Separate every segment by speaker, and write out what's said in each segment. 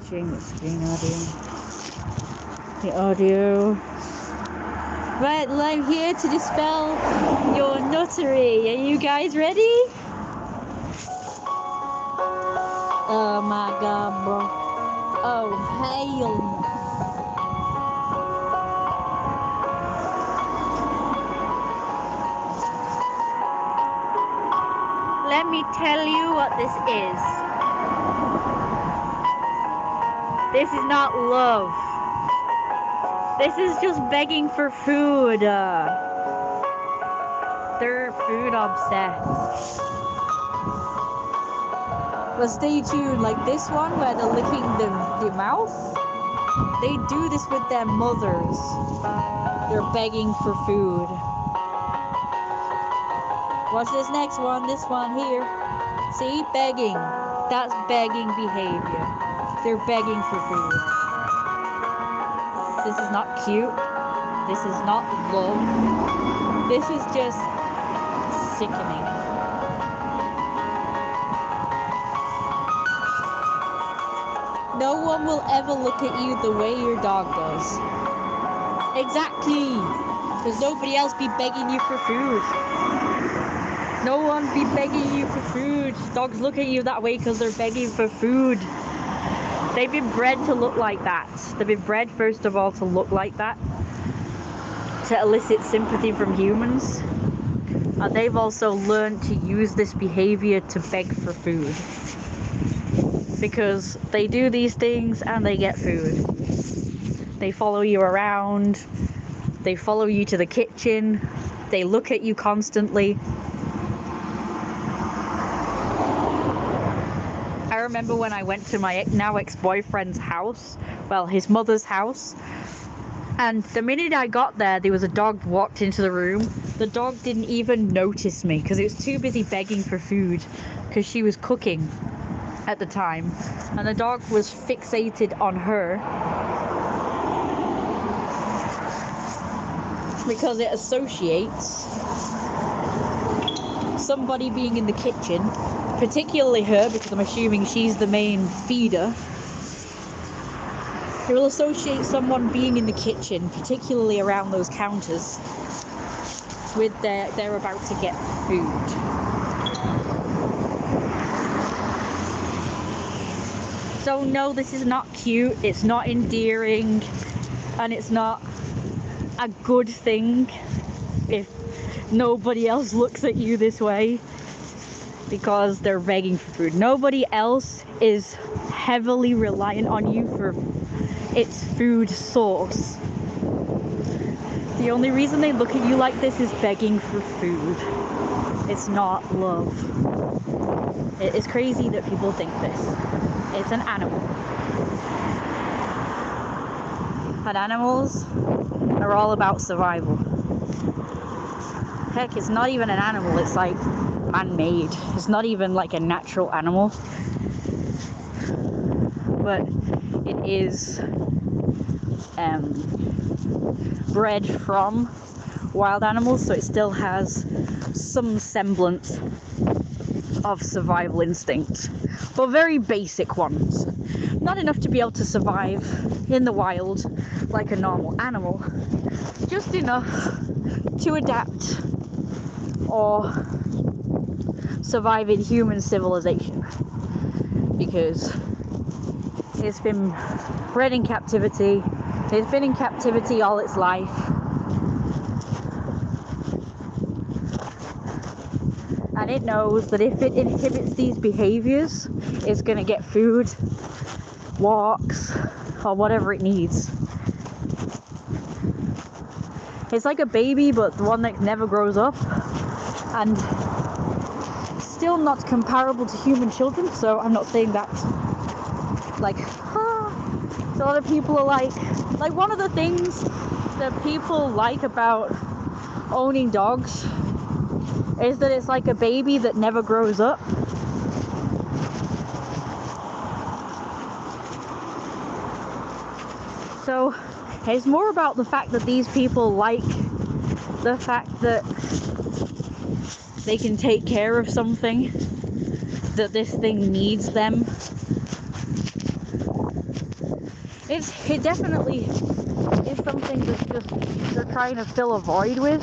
Speaker 1: watching the screen audio. The audio. Right, well, I'm here to dispel your nuttery. Are you guys ready? Oh my god, bro. Oh, hell no. Let me tell you what this is. This is not love. This is just begging for food. They're food obsessed. But stay tuned, like this one where they're licking the mouth, they do this with their mothers. They're begging for food. Watch this next one, this one here. See, begging. That's begging behavior. They're begging for food. This is not cute. This is not love. This is just sickening. No one will ever look at you the way your dog does. Exactly. Because nobody else be begging you for food. No one be begging you for food. Dogs look at you that way because they're begging for food. They've been bred to look like that. They've been bred, first of all, to look like that. To elicit sympathy from humans. And they've also learned to use this behavior to beg for food. Because they do these things and they get food. They follow you around. They follow you to the kitchen. They look at you constantly. I remember when I went to my now ex-boyfriend's house, well, his mother's house, and the minute I got there was a dog walked into the room. The dog didn't even notice me because it was too busy begging for food because she was cooking at the time, and the dog was fixated on her because it associates somebody being in the kitchen, particularly her, because I'm assuming she's the main feeder. It will associate someone being in the kitchen, particularly around those counters, with they're about to get food. So no, this is not cute, it's not endearing, and it's not a good thing if nobody else looks at you this way because they're begging for food. Nobody else is heavily reliant on you for its food source. The only reason they look at you like this is begging for food. It's not love. It is crazy that people think this. It's an animal. And animals are all about survival. Heck, it's not even an animal, it's like man-made. It's not even like a natural animal. But it is bred from wild animals, so it still has some semblance of survival instinct, but very basic ones. Not enough to be able to survive in the wild like a normal animal, just enough to adapt or survive in human civilization, because it's been bred in captivity. It's been in captivity all its life. And it knows that if it inhibits these behaviors, it's going to get food, walks, or whatever it needs. It's like a baby, but the one that never grows up, and still not comparable to human children. So I'm not saying that like, so a lot of people are like one of the things that people like about owning dogs is that it's like a baby that never grows up. So it's more about the fact that these people like the fact that they can take care of something, that this thing needs them, It definitely is something that's just they're trying to fill a void with.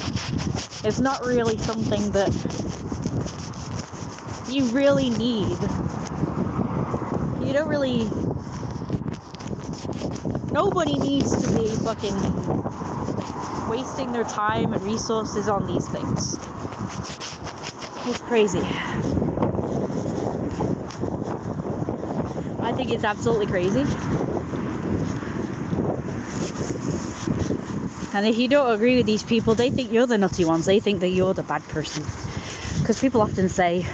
Speaker 1: It's not really something that you really need. You don't really. Nobody needs to be fucking wasting their time and resources on these things. It's crazy. I think it's absolutely crazy. And if you don't agree with these people, they think you're the nutty ones. They think that you're the bad person. Because people often say,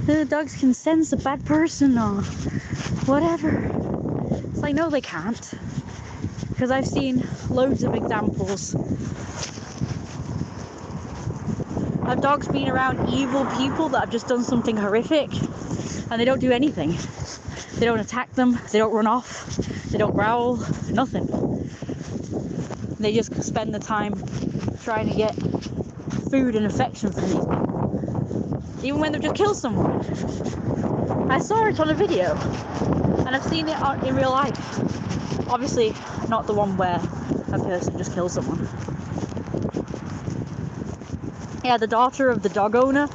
Speaker 1: the dogs can sense a bad person or whatever. It's like, no, they can't. Because I've seen loads of examples of dogs being around evil people that have just done something horrific and they don't do anything. They don't attack them, they don't run off, they don't growl, nothing. They just spend the time trying to get food and affection from these people, even when they've just killed someone. I saw it on a video and I've seen it in real life. Obviously not the one where a person just kills someone. Yeah, the daughter of the dog owner.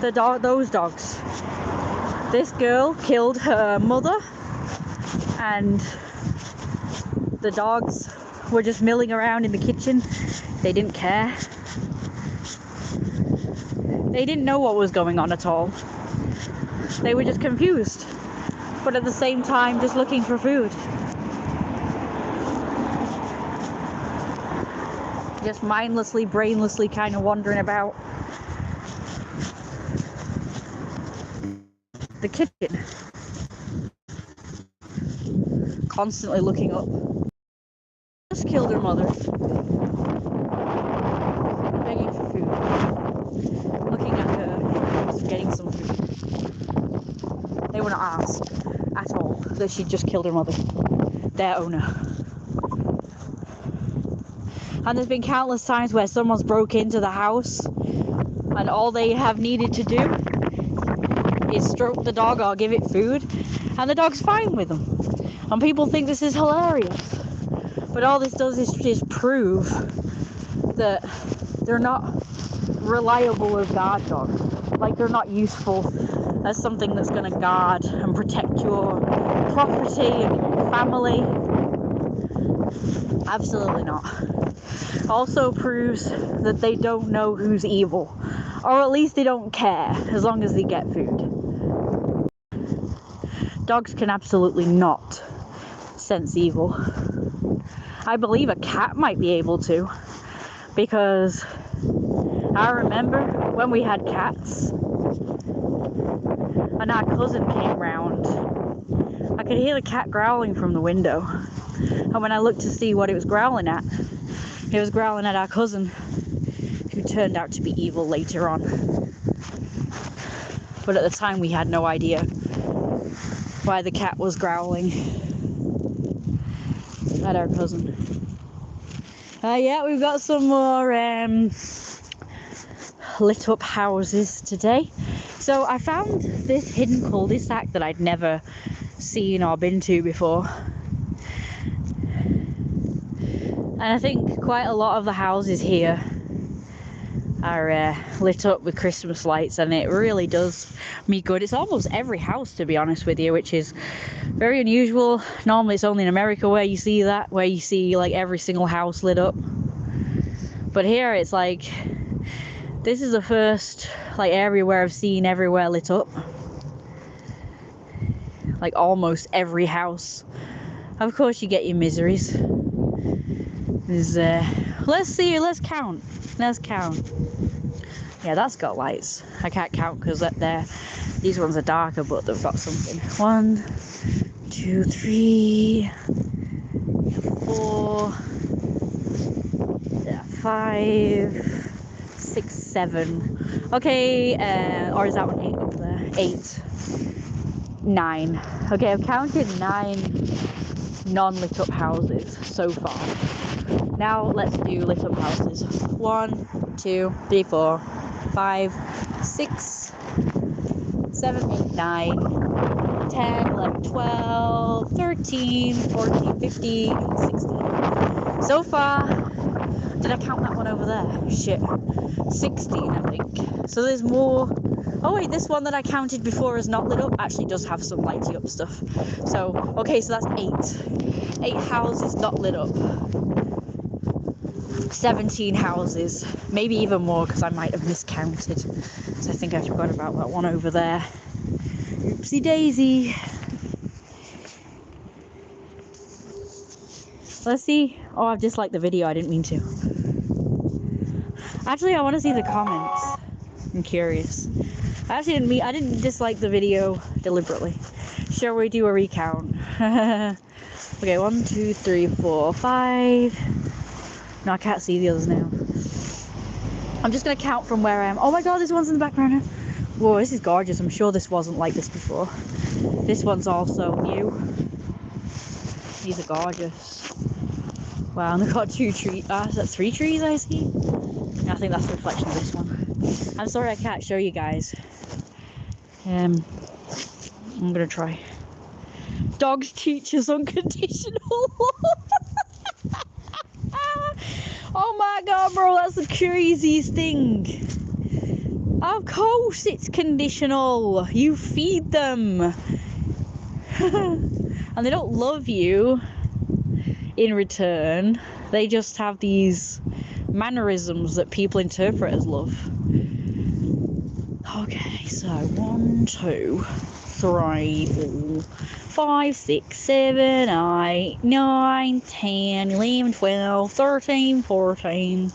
Speaker 1: Those dogs. This girl killed her mother, and the dogs were just milling around in the kitchen. They didn't care. They didn't know what was going on at all. They were just confused, but at the same time just looking for food. Just mindlessly, brainlessly kind of wandering about the kitchen, constantly looking up. Just killed her mother, begging for food, looking at her, just getting some food. They were not asked at all that she'd just killed her mother, their owner. And there's been countless times where someone's broke into the house and all they have needed to do is stroke the dog or give it food, and the dog's fine with them. And people think this is hilarious. But all this does is prove that they're not reliable as guard dogs. Like, they're not useful as something that's going to guard and protect your property and your family. Absolutely not. Also proves that they don't know who's evil, or at least they don't care as long as they get food. Dogs can absolutely not sense evil. I believe a cat might be able to, because I remember when we had cats and our cousin came round, I could hear the cat growling from the window, and when I looked to see what it was growling at, it was growling at our cousin, who turned out to be evil later on. But at the time we had no idea why the cat was growling at our cousin. Yeah, we've got some more lit up houses today. So I found this hidden cul-de-sac that I'd never seen or been to before. And I think quite a lot of the houses here are lit up with Christmas lights, and it really does me good. It's almost every house, to be honest with you, which is very unusual. Normally it's only in America where you see that, where you see like every single house lit up. But here it's like, this is the first like area where I've seen everywhere lit up. Like almost every house. Of course you get your miseries. There's let's count. Yeah, that's got lights. I can't count because these ones are darker, but they've got something. 1, 2, 3, 4, 5, 6, 7. Okay, or is that one 8 up there? 8, 9. Okay, I've counted 9 non-lit up houses so far. Now let's do lit up houses. 1, 2, 3, 4, 5, 6, 7, 8, 9, 10, 11, 12, 13, 14, 15, 16. So far, did I count that one over there? Shit. 16, I think. So there's more. Oh wait, this one that I counted before is not lit up actually does have some lighty up stuff. So, okay, so that's 8. 8 houses not lit up. 17 houses. Maybe even more because I might have miscounted. So I think I forgot about that one over there. Oopsie daisy. Let's see. Oh, I've disliked the video. I didn't mean to. Actually, I want to see the comments. I'm curious. I didn't dislike the video deliberately. Shall we do a recount? Okay, 1, 2, 3, 4, 5. No, I can't see the others now. I'm just gonna count from where I am. Oh my god, this one's in the background now. Whoa, this is gorgeous. I'm sure this wasn't like this before. This one's also new. These are gorgeous. Wow, and they've got 2 trees. Is that 3 trees I see? I think that's the reflection of this one. I'm sorry I can't show you guys. I'm gonna try. Dogs teach us unconditional love. Oh my god, bro, that's the craziest thing. Of course it's conditional. You feed them. And they don't love you in return. They just have these mannerisms that people interpret as love. Okay, so 1, 2, 3, 4, 5, 6, 7, 8, 9, 10, 11, 12, 13, 14,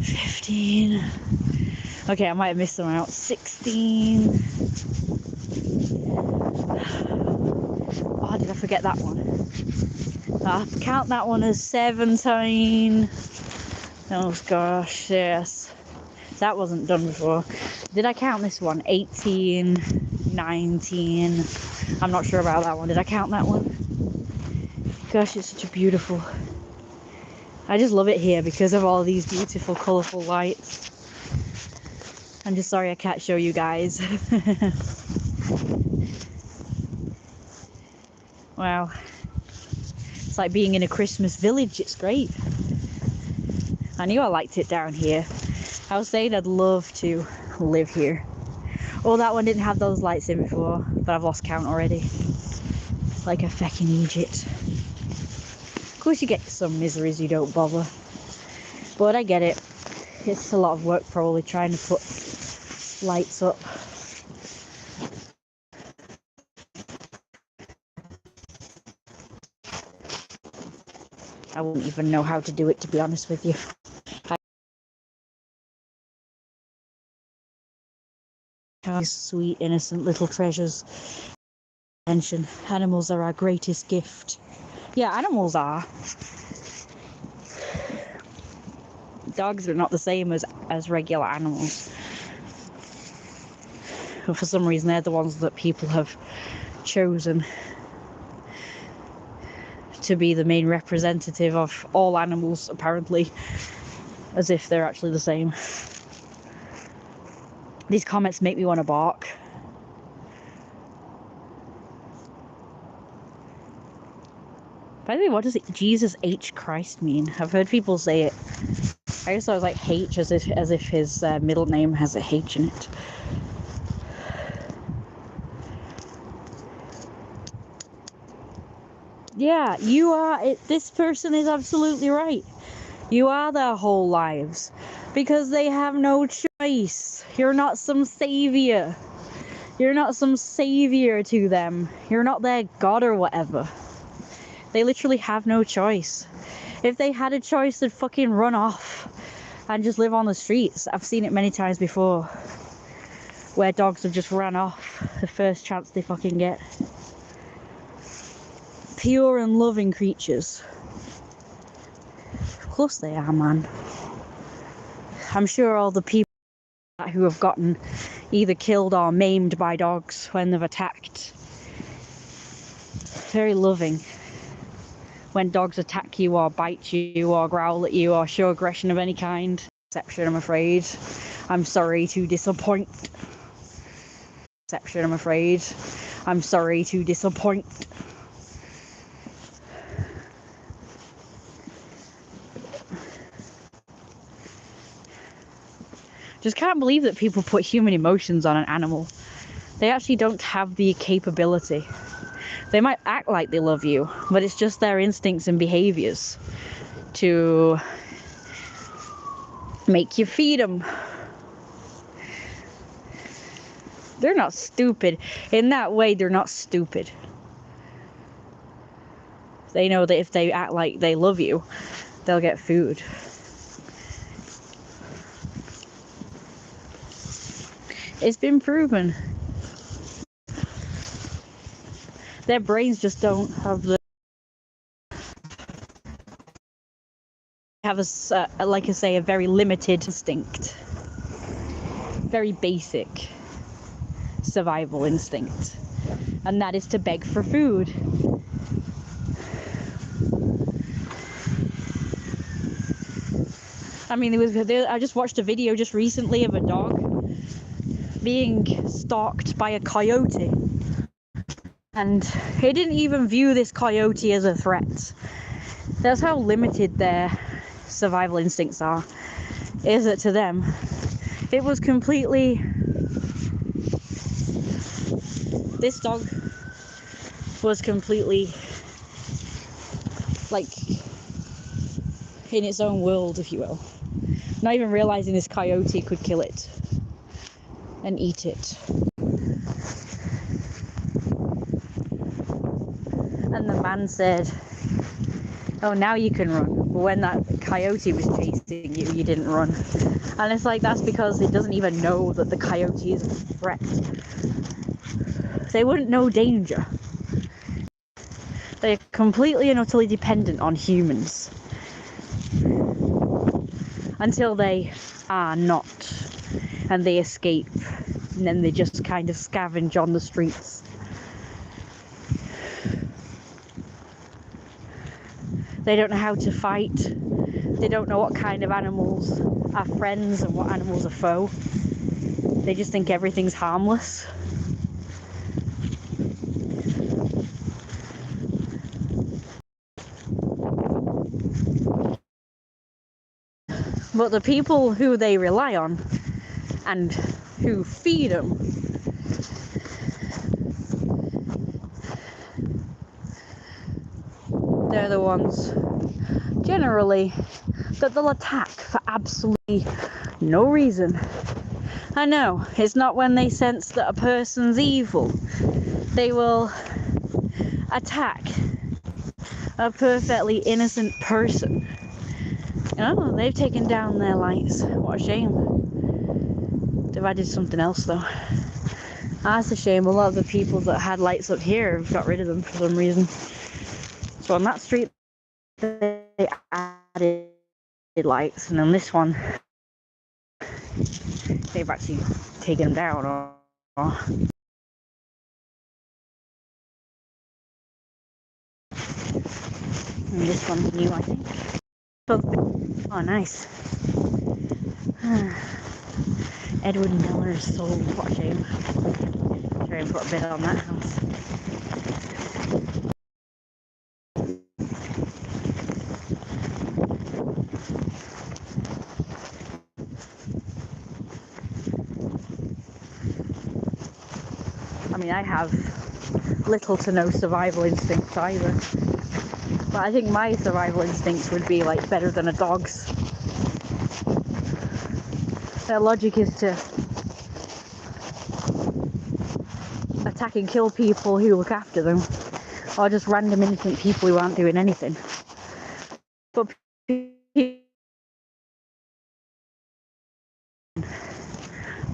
Speaker 1: 15. Okay, I might have missed them out. 16. Oh, did I forget that one? I count that one as 17. Oh gosh, yes. That wasn't done before. Did I count this one? 18, 19. I'm not sure about that one. Did I count that one? Gosh, it's such a beautiful. I just love it here because of all these beautiful, colourful lights. I'm just sorry I can't show you guys. Wow. It's like being in a Christmas village. It's great. I knew I liked it down here. I was saying I'd love to live here. Oh, that one didn't have those lights in before, but I've lost count already. Like a feckin' Egypt. Of course you get some miseries you don't bother. But I get it. It's a lot of work probably trying to put lights up. I wouldn't even know how to do it, to be honest with you. These sweet, innocent little treasures. Mention animals are our greatest gift. Yeah, animals are. Dogs are not the same as regular animals. But for some reason, they're the ones that people have chosen to be the main representative of all animals, apparently, as if they're actually the same. These comments make me want to bark. By the way, what does Jesus H Christ mean? I've heard people say it. I guess I was like H as if his middle name has a H in it. Yeah, you are. This person is absolutely right. You are their whole lives because they have no choice. You're not some savior. You're not some savior to them. You're not their god or whatever. They literally have no choice. If they had a choice, they'd fucking run off and just live on the streets. I've seen it many times before where dogs have just run off the first chance they fucking get. Pure and loving creatures. Of course they are, man. I'm sure all the people who have gotten either killed or maimed by dogs when they've attacked. Very loving. When dogs attack you or bite you or growl at you or show aggression of any kind. Exception, I'm afraid. I'm sorry to disappoint. Exception, I'm afraid. I'm sorry to disappoint. Just can't believe that people put human emotions on an animal. They actually don't have the capability. They might act like they love you, but it's just their instincts and behaviors to make you feed them. They're not stupid. In that way, they're not stupid. They know that if they act like they love you, they'll get food. It's been proven. Their brains just don't have the... have a, like I say, a very limited instinct. Very basic survival instinct. And that is to beg for food. I mean, I just watched a video just recently of a dog being stalked by a coyote. And he didn't even view this coyote as a threat. That's how limited their survival instincts are. Is that to them, it was completely... This dog was completely like in its own world, if you will. Not even realizing this coyote could kill it and eat it. And the man said, "Oh, now you can run." But when that coyote was chasing you, you didn't run. And it's like, that's because it doesn't even know that the coyote is a threat. They wouldn't know danger. They're completely and utterly dependent on humans. Until they are not. And they escape. And then they just kind of scavenge on the streets. They don't know how to fight. They don't know what kind of animals are friends and what animals are foe. They just think everything's harmless. But the people who they rely on and who feed them, they're the ones generally that they'll attack for absolutely no reason. I know, it's not when they sense that a person's evil. They will attack a perfectly innocent person. Oh, they've taken down their lights. What a shame. They've added something else though. That's a shame. A lot of the people that had lights up here have got rid of them for some reason. So on that street they added lights, and on this one they've actually taken them down. And this one's new, I think. Oh, nice. Edward Miller's soul. What a shame. Try and put a bit on that house. I mean, I have little to no survival instincts either. But I think my survival instincts would be like better than a dog's. Their logic is to attack and kill people who look after them, or just random innocent people who aren't doing anything. But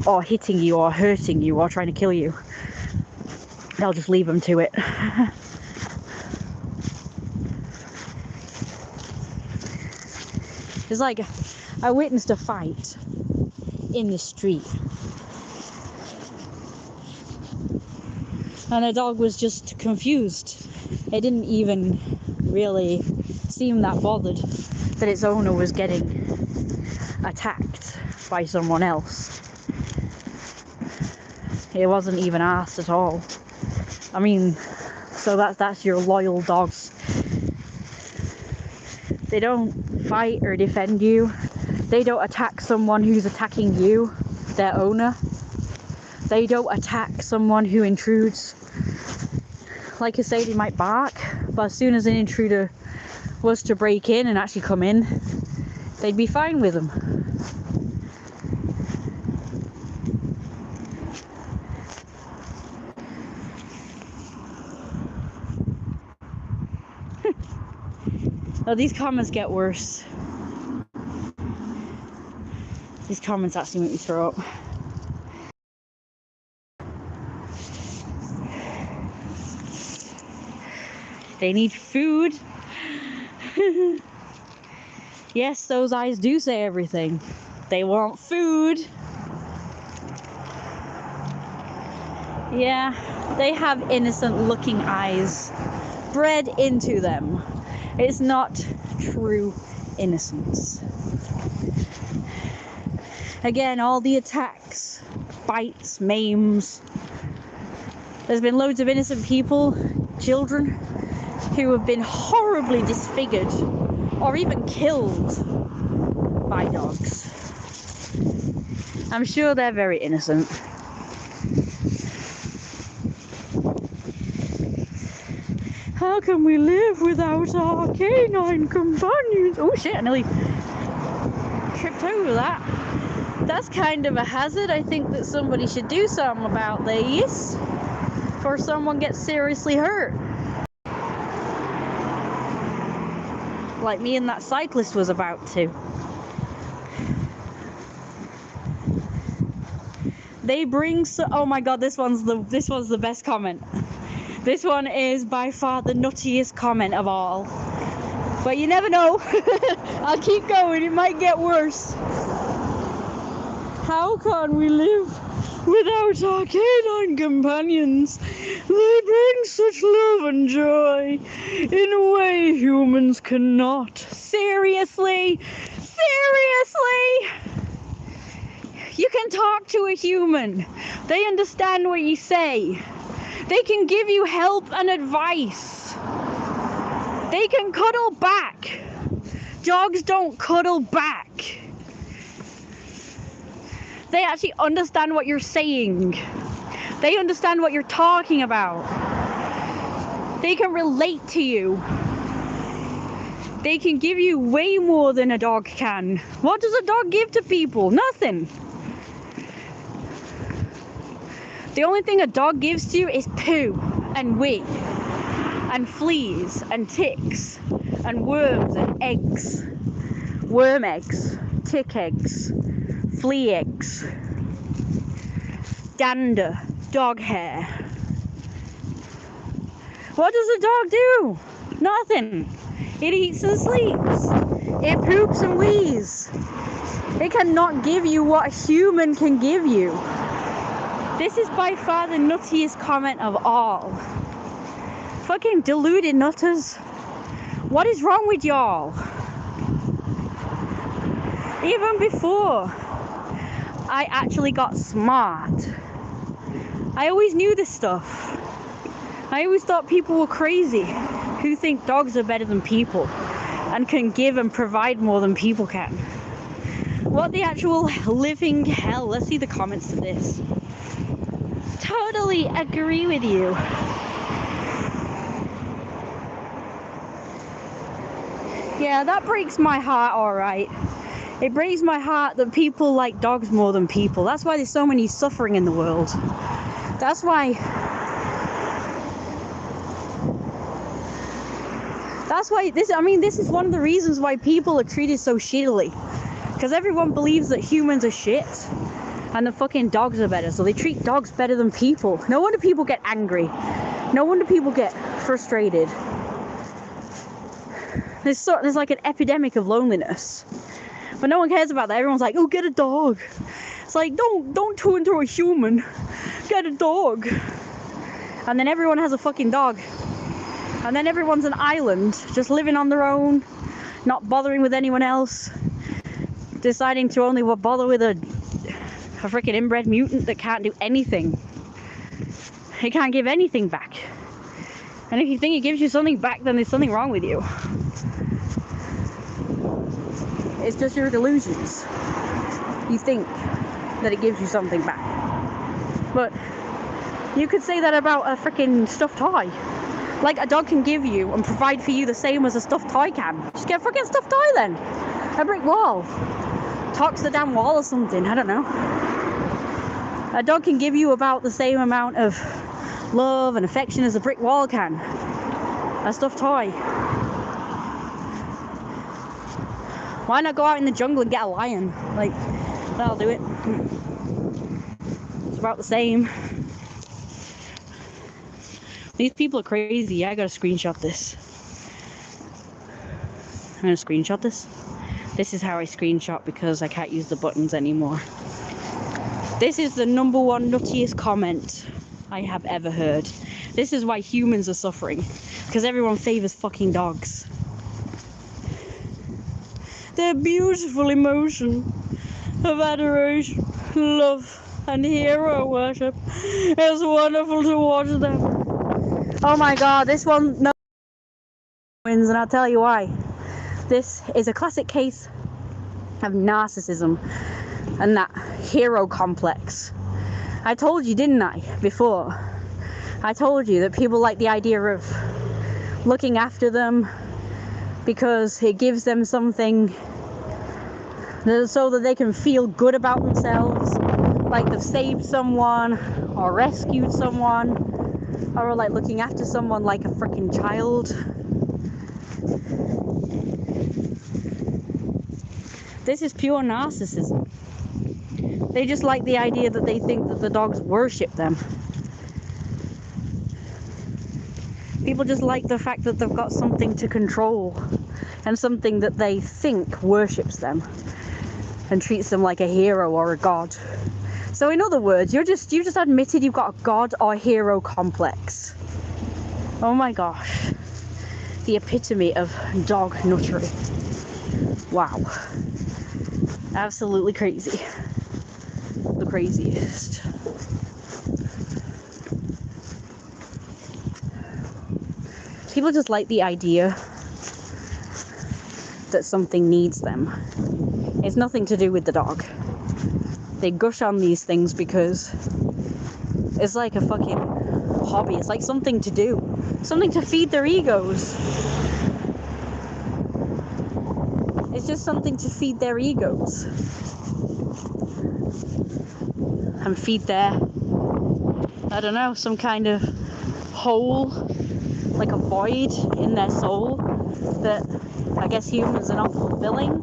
Speaker 1: or hitting you or hurting you or trying to kill you, they'll just leave them to it. It's like I witnessed a fight in the street, and the dog was just confused. It didn't even really seem that bothered that its owner was getting attacked by someone else. It wasn't even asked at all. I mean, so that's your loyal dogs. They don't fight or defend you. They don't attack someone who's attacking you, their owner. They don't attack someone who intrudes. Like I say, they might bark, but as soon as an intruder was to break in and actually come in, they'd be fine with them. Oh, these comments get worse. These comments actually make me throw up. They need food. Yes, those eyes do say everything. They want food. Yeah, they have innocent looking eyes bred into them. It's not true innocence. Again, all the attacks, bites, maims. There's been loads of innocent people, children, who have been horribly disfigured or even killed by dogs. I'm sure they're very innocent. How can we live without our canine companions? Oh shit, I nearly tripped over that. That's kind of a hazard. I think that somebody should do something about these before someone gets seriously hurt. Like me and that cyclist was about to. They bring oh my god, this one's the best comment. This one is by far the nuttiest comment of all. But you never know. I'll keep going, it might get worse. How can we live without our canine companions? They bring such love and joy in a way humans cannot. Seriously? Seriously? You can talk to a human. They understand what you say. They can give you help and advice. They can cuddle back. Dogs don't cuddle back. They actually understand what you're saying. They understand what you're talking about. They can relate to you. They can give you way more than a dog can. What does a dog give to people? Nothing. The only thing a dog gives to you is poo and wee and fleas and ticks and worms and eggs. Worm eggs, tick eggs, flea eggs, dander, dog hair. What does a dog do? Nothing. It eats and sleeps. It poops and wheezes. It cannot give you what a human can give you. This is by far the nuttiest comment of all. Fucking deluded nutters. What is wrong with y'all? Even before I actually got smart, I always knew this stuff. I always thought people were crazy who think dogs are better than people and can give and provide more than people can. What the actual living hell? Let's see the comments to this. Totally agree with you. Yeah, that breaks my heart, alright. It breaks my heart that people like dogs more than people. That's why there's so many suffering in the world. That's why this is one of the reasons why people are treated so shittily. Because everyone believes that humans are shit and the fucking dogs are better, so they treat dogs better than people. No wonder people get angry. No wonder people get frustrated. There's like an epidemic of loneliness, but no one cares about that. Everyone's like, oh, get a dog. It's like, don't turn into a human, get a dog. And then everyone has a fucking dog, and then everyone's an island, just living on their own, not bothering with anyone else, deciding to only bother with a freaking inbred mutant that can't do anything. it can't give anything back. And if you think it gives you something back, then there's something wrong with you. It's just your delusions. You think that it gives you something back. But you could say that about a freaking stuffed toy. Like, a dog can give you and provide for you the same as a stuffed toy can. Just get a freaking stuffed toy then. A brick wall. Talk to the damn wall or something, I don't know. A dog can give you about the same amount of love and affection as a brick wall can. A stuffed toy. Why not go out in the jungle and get a lion? Like, that'll do it. It's about the same. These people are crazy. I gotta screenshot this. I'm gonna screenshot this. This is how I screenshot because I can't use the buttons anymore. This is the #1 nuttiest comment I have ever heard. This is why humans are suffering. Because everyone favors fucking dogs. Their beautiful emotion of adoration, love, and hero worship. It's wonderful to watch them. Oh my god, this one wins, and I'll tell you why. This is a classic case of narcissism and that hero complex. I told you, didn't I, before? I told you that people like the idea of looking after them because it gives them something so that they can feel good about themselves, like they've saved someone or rescued someone, or like looking after someone like a freaking child. This is pure narcissism. They just like the idea that they think that the dogs worship them. People just like the fact that they've got something to control and something that they think worships them and treats them like a hero or a god. So in other words, you just admitted you've got a god or hero complex. Oh my gosh. The epitome of dog nuttery. Wow. Absolutely crazy. The craziest. People just like the idea that something needs them. It's nothing to do with the dog. They gush on these things because it's like a fucking hobby. It's like something to do. Something to feed their egos. It's just something to feed their egos. And feed their, I don't know, some kind of hole, like a void in their soul that I guess humans are not fulfilling.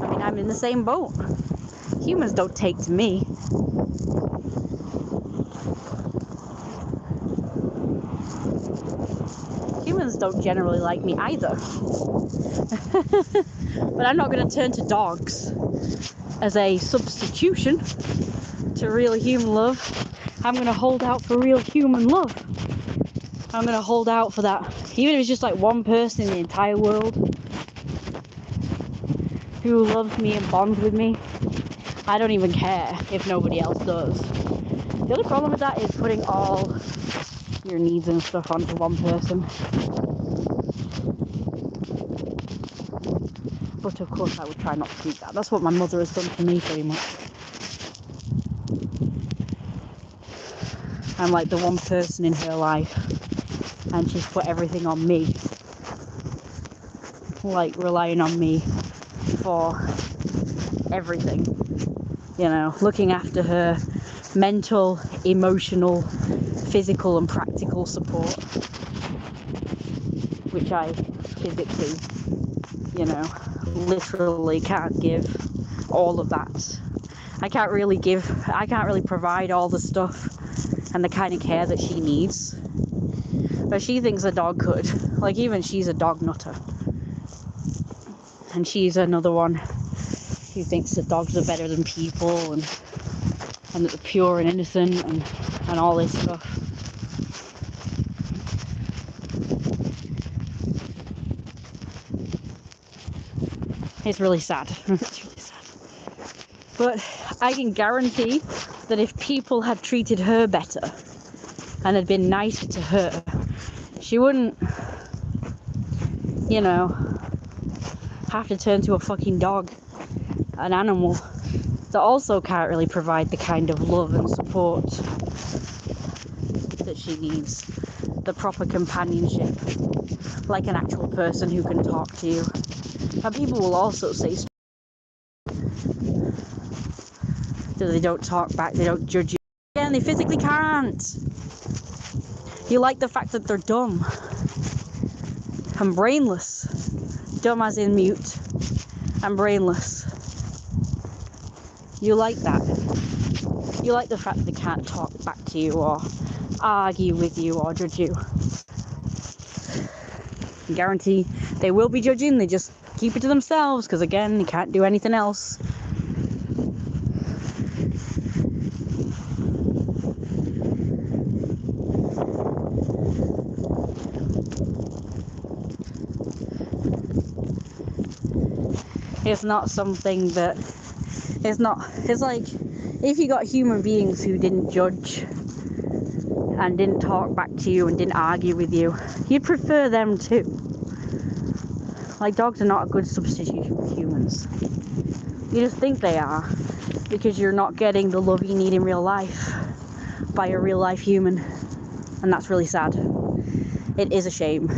Speaker 1: I mean, I'm in the same boat. Humans don't take to me. Humans don't generally like me either. But I'm not going to turn to dogs as a substitution to real human love. I'm going to hold out for real human love. I'm going to hold out for that. Even if it's just like one person in the entire world who loves me and bonds with me, I don't even care if nobody else does. The only problem with that is putting all your needs and stuff onto one person. But of course I would try not to do that. That's what my mother has done for me pretty much. I'm like the one person in her life and she's put everything on me. Like relying on me for everything. You know, looking after her mental, emotional, physical and practical support. Which I physically, you know, literally can't give all of that. I can't really provide all the stuff and the kind of care that she needs. But she thinks a dog could. Like, even she's a dog nutter. And she's another one who thinks that dogs are better than people and that they're pure and innocent and all this stuff. It's really sad. It's really sad. But I can guarantee that if people had treated her better and had been nicer to her, she wouldn't, you know, have to turn to a fucking dog, an animal that also can't really provide the kind of love and support that she needs, the proper companionship, like an actual person who can talk to you. And people will also say that they don't talk back, they don't judge you. Again, they physically can't. You like the fact that they're dumb and brainless. Dumb as in mute and brainless. You like that. You like the fact that they can't talk back to you or argue with you or judge you. I guarantee they will be judging, they just keep it to themselves because, again, they can't do anything else. It's not something that, it's like if you got human beings who didn't judge and didn't talk back to you and didn't argue with you, you'd prefer them too. Like, dogs are not a good substitute for humans. You just think they are because you're not getting the love you need in real life by a real life human, and that's really sad. It is a shame.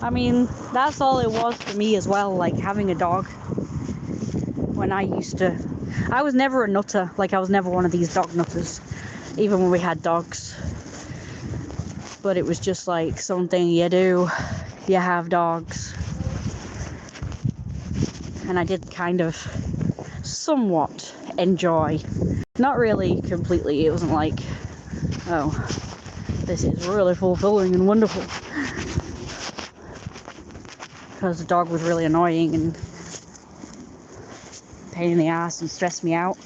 Speaker 1: I mean, that's all it was for me as well, like having a dog. When I was never a nutter, like I was never one of these dog nutters, even when we had dogs. But it was just like something you do, you have dogs. And I did kind of somewhat enjoy, not really completely, it wasn't like, oh, this is really fulfilling and wonderful. Because the dog was really annoying and pain in the ass and stressed me out.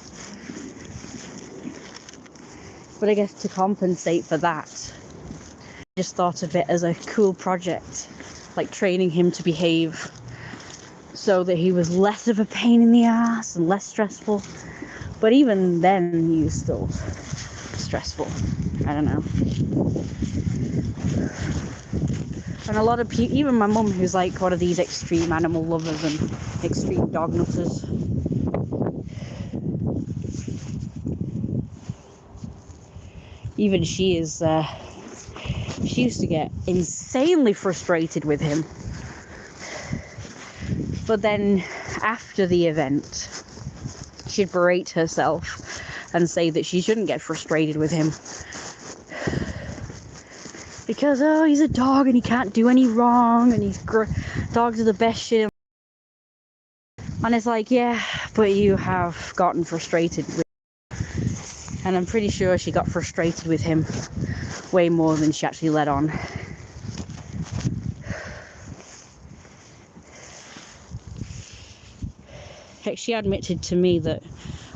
Speaker 1: But I guess to compensate for that, I just thought of it as a cool project, like training him to behave so that he was less of a pain in the ass and less stressful. But even then, he was still stressful. I don't know. And a lot of people, even my mum, who's like one of these extreme animal lovers and extreme dog nutters, even she is, she used to get insanely frustrated with him. But then after the event, she'd berate herself and say that she shouldn't get frustrated with him. Because, oh, he's a dog and he can't do any wrong and dogs are the best shit. And it's like, yeah, but you have gotten frustrated with him. And I'm pretty sure she got frustrated with him way more than she actually let on. Heck, she admitted to me that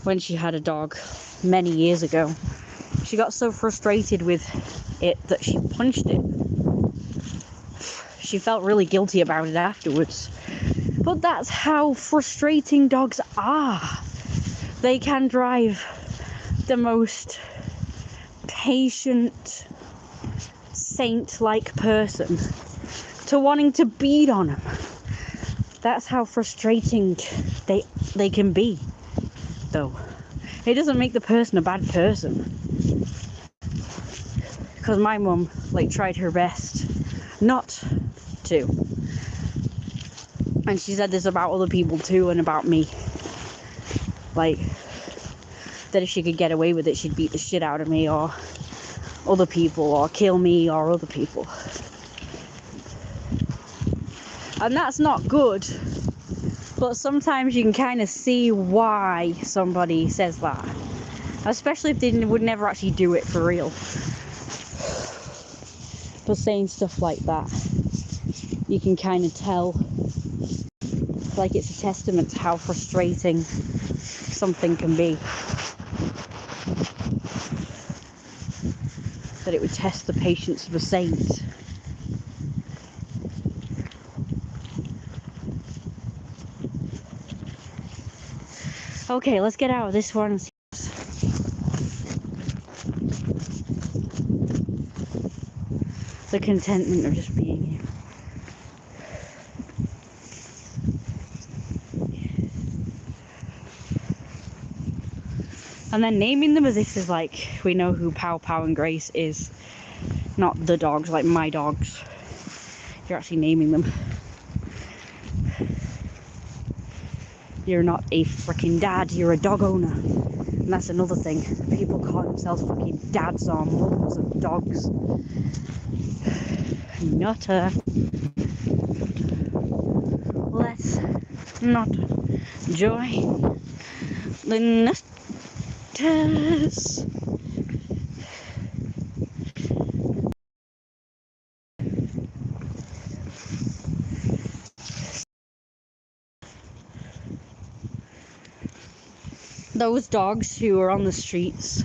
Speaker 1: when she had a dog many years ago, she got so frustrated with it that she punched it. She felt really guilty about it afterwards. But that's how frustrating dogs are. They can drive the most patient, saint-like person to wanting to beat on them. That's how frustrating they can be, though. It doesn't make the person a bad person. Because my mum, like, tried her best not to. And she said this about other people too, and about me. Like, that if she could get away with it, she'd beat the shit out of me, or other people, or kill me, or other people. And that's not good. But sometimes you can kind of see why somebody says that. Especially if they would never actually do it for real. But saying stuff like that, you can kind of tell, like, it's a testament to how frustrating something can be. That it would test the patience of a saint. Okay, let's get out of this one and see. The contentment of just being here. And then naming them as if it's like we know who Pow Pow and Grace is, not the dogs, like my dogs. You're actually naming them. You're not a freaking dad, you're a dog owner. And that's another thing. People call themselves fucking dads or mums of dogs. Nutter. Let's not join the nutters. Those dogs who are on the streets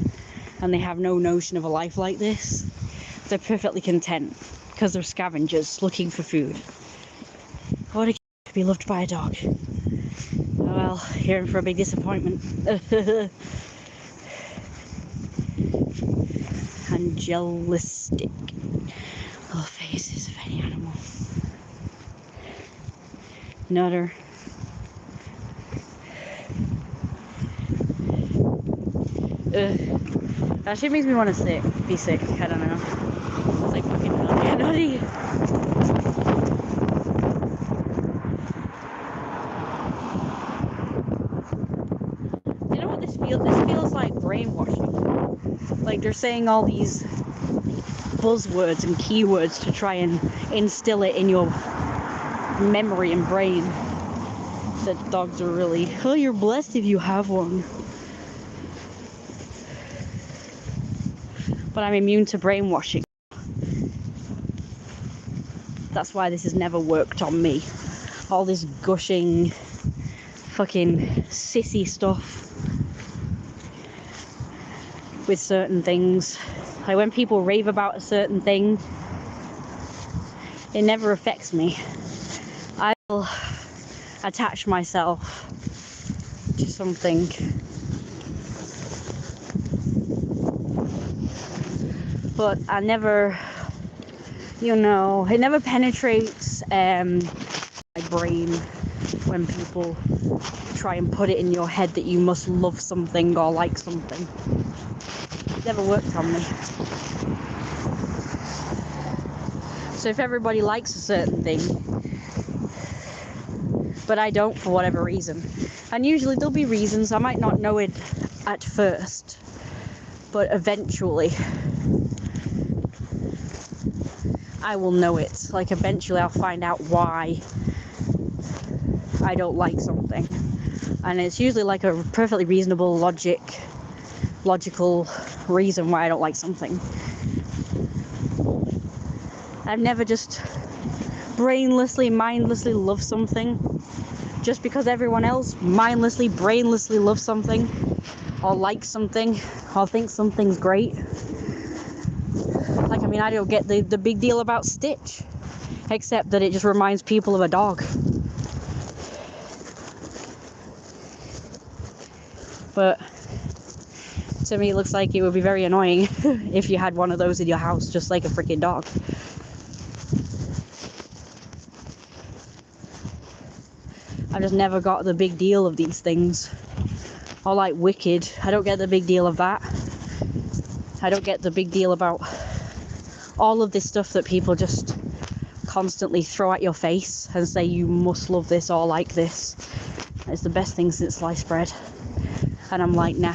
Speaker 1: and they have no notion of a life like this, they're perfectly content because they're scavengers looking for food. What a to be loved by a dog. Well, you're in for a big disappointment. Angelistic. Little faces of any animal. Nutter. That shit makes me want to be sick. I don't know. It's like fucking nutty. You know what this feels? This feels like brainwashing. Like they're saying all these buzzwords and keywords to try and instill it in your memory and brain that dogs are really, oh, you're blessed if you have one. But I'm immune to brainwashing. That's why this has never worked on me. All this gushing fucking sissy stuff with certain things. Like when people rave about a certain thing, it never affects me. I will attach myself to something. But I never, you know, it never penetrates my brain when people try and put it in your head that you must love something or like something. It never worked on me. So if everybody likes a certain thing, but I don't for whatever reason, and usually there'll be reasons, I might not know it at first, but eventually I will know it. Like eventually I'll find out why I don't like something. And it's usually like a perfectly reasonable logical reason why I don't like something. I've never just brainlessly, mindlessly loved something just because everyone else mindlessly, brainlessly loves something or likes something or thinks something's great. Like, I mean, I don't get the big deal about Stitch, except that it just reminds people of a dog. But to me, it looks like it would be very annoying if you had one of those in your house, just like a freaking dog. I just never got the big deal of these things. Or like Wicked, I don't get the big deal of that. I don't get the big deal about all of this stuff that people just constantly throw at your face and say you must love this or like this. It's the best thing since sliced bread. And I'm like, nah.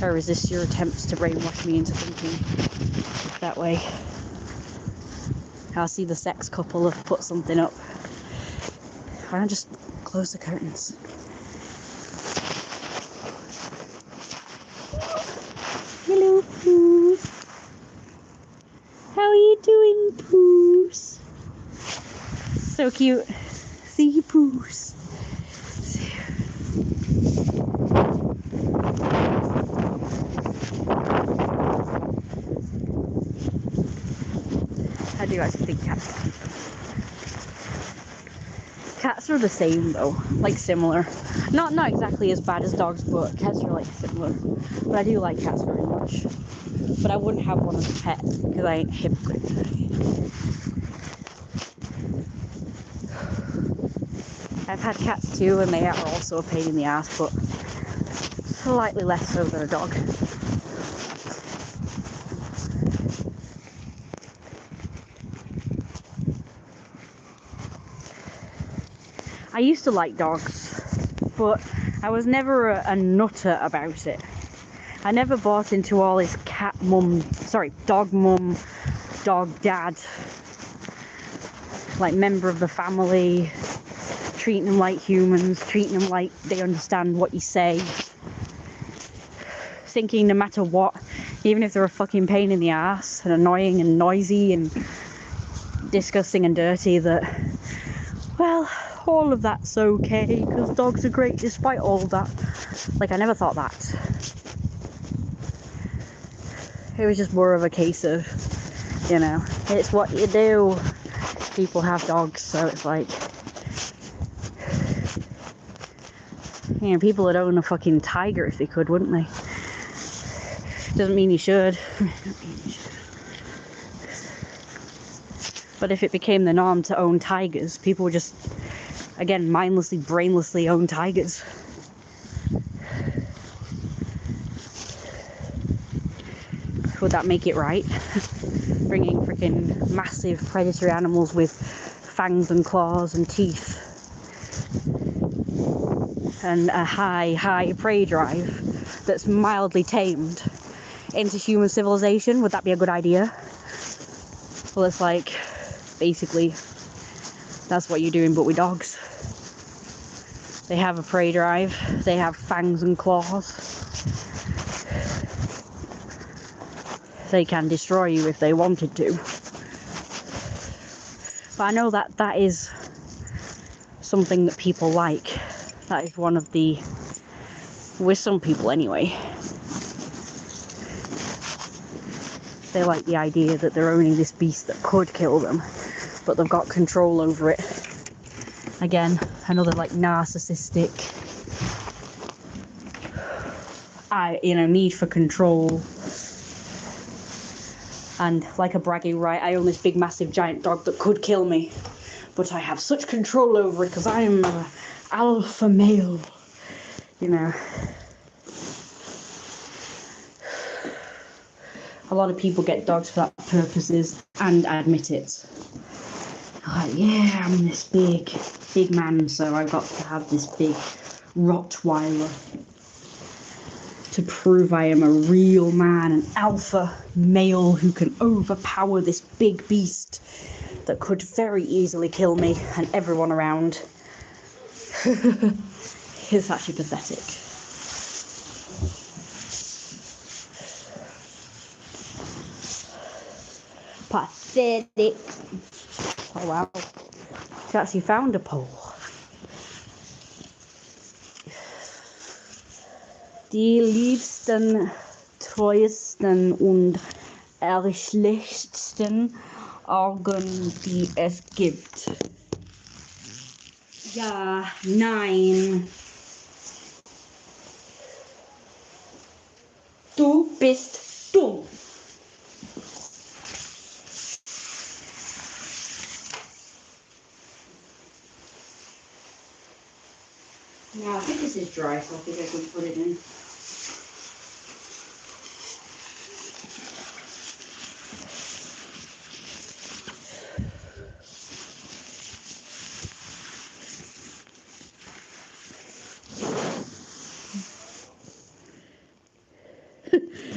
Speaker 1: I resist your attempts to brainwash me into thinking that way. I'll see the sex couple have put something up. Why don't I just close the curtains? Hello, Poos. How are you doing, Poos? So cute. See you, Poos. I do actually think cats. Cats are the same though, like similar. Not exactly as bad as dogs, but cats are like similar. But I do like cats very much. But I wouldn't have one as a pet because I ain't a hypocrite. I've had cats too, and they are also a pain in the ass, but slightly less so than a dog. I used to like dogs, but I was never a nutter about it. I never bought into all this dog mum, dog dad, like member of the family, treating them like humans, treating them like they understand what you say, thinking no matter what, even if they're a fucking pain in the ass and annoying and noisy and disgusting and dirty, that, well, all of that's okay because dogs are great despite all of that. Like, I never thought that. It was just more of a case of, you know, it's what you do. People have dogs, so it's like, you know, people would own a fucking tiger if they could, wouldn't they? Doesn't mean you should. But if it became the norm to own tigers, people would just, again, mindlessly, brainlessly own tigers. Would that make it right? Bringing freaking massive predatory animals with fangs and claws and teeth and a high prey drive that's mildly tamed into human civilization, would that be a good idea? Well, it's like, basically, that's what you're doing, but with dogs. They have a prey drive, they have fangs and claws. They can destroy you if they wanted to. But I know that that is something that people like. That is one of the, with some people anyway, they like the idea that they're owning this beast that could kill them, but they've got control over it. Again, another like narcissistic, need for control. And like a bragging right, I own this big massive giant dog that could kill me, but I have such control over it because I am an alpha male, you know. A lot of people get dogs for that purposes and admit it. Like, yeah, I'm this big man, so I've got to have this big Rottweiler to prove I am a real man, an alpha male who can overpower this big beast that could very easily kill me and everyone around. It's actually pathetic. Pathetic. Oh wow. She actually found a pole. Die liebsten, treuesten und erschlichsten Augen, die es gibt. Ja, nein. Du bist dumm. Now, I think this is dry, so I think I can put it in.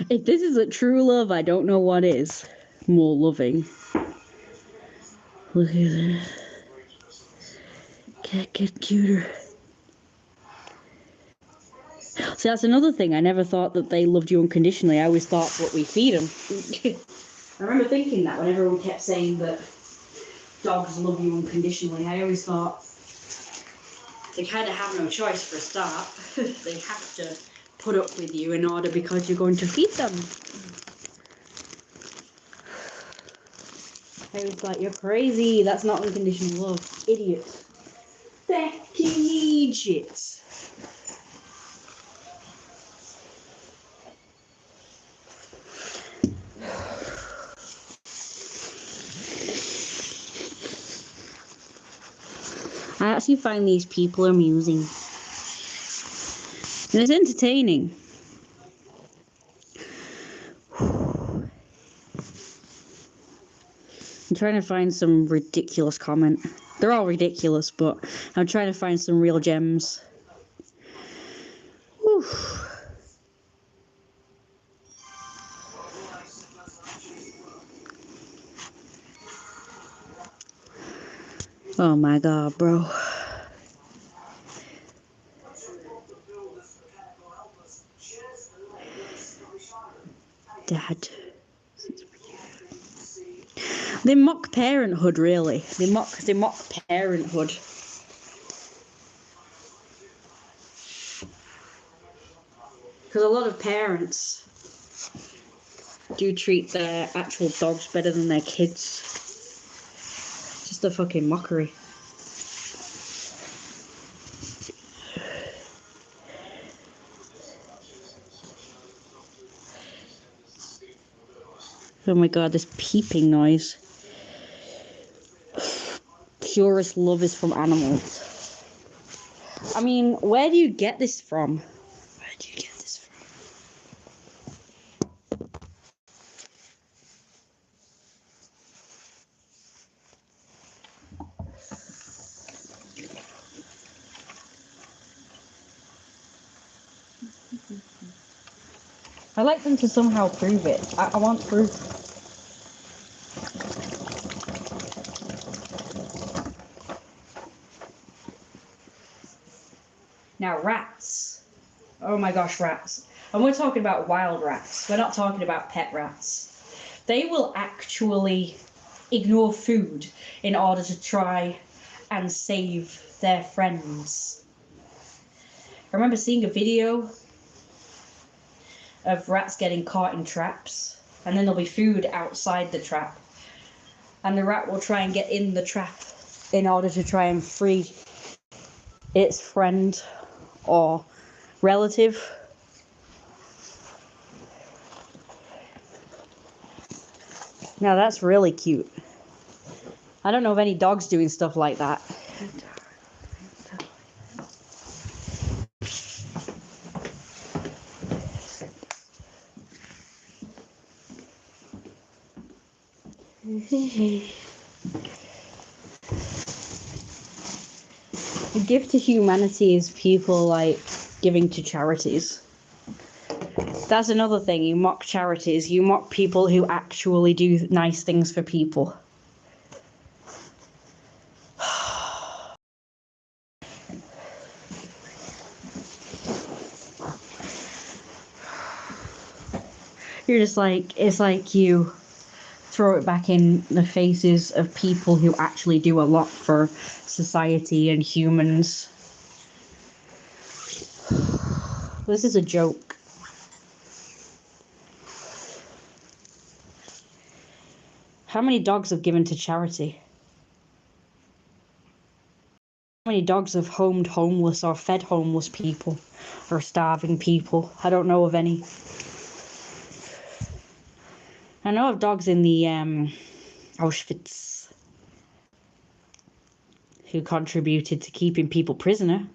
Speaker 1: If this isn't true love, I don't know what is more loving. Look at that. Can't get cuter. See, that's another thing. I never thought that they loved you unconditionally. I always thought what we feed them. I remember thinking that when everyone kept saying that dogs love you unconditionally. I always thought they kind of have no choice for a start. They have to put up with you in order because you're going to feed them. I was like, you're crazy. That's not unconditional love. Idiot. fucking Egypt. I actually find these people amusing. And it's entertaining. I'm trying to find some ridiculous comment. They're all ridiculous, but I'm trying to find some real gems. Whew. Oh my god, bro. Dad. They mock parenthood, really. They mock parenthood. Because a lot of parents do treat their actual dogs better than their kids. Just a fucking mockery. Oh my god, this peeping noise. Purest love is from animals. I mean, where do you get this from? Where do you get this from? I like them to somehow prove it. I want proof. Now, rats. Oh my gosh, rats. And we're talking about wild rats. We're not talking about pet rats. They will actually ignore food in order to try and save their friends. I remember seeing a video of rats getting caught in traps, and then there'll be food outside the trap, and the rat will try and get in the trap in order to try and free its friend or relative. Now that's really cute. I don't know of any dogs doing stuff like that. The gift to humanity is people like giving to charities. That's another thing. You mock charities. You mock people who actually do nice things for people. You're just like, it's like you throw it back in the faces of people who actually do a lot for society and humans. This is a joke. How many dogs have given to charity? How many dogs have homed homeless or fed homeless people or starving people? I don't know of any. I know of dogs in the Auschwitz who contributed to keeping people prisoner.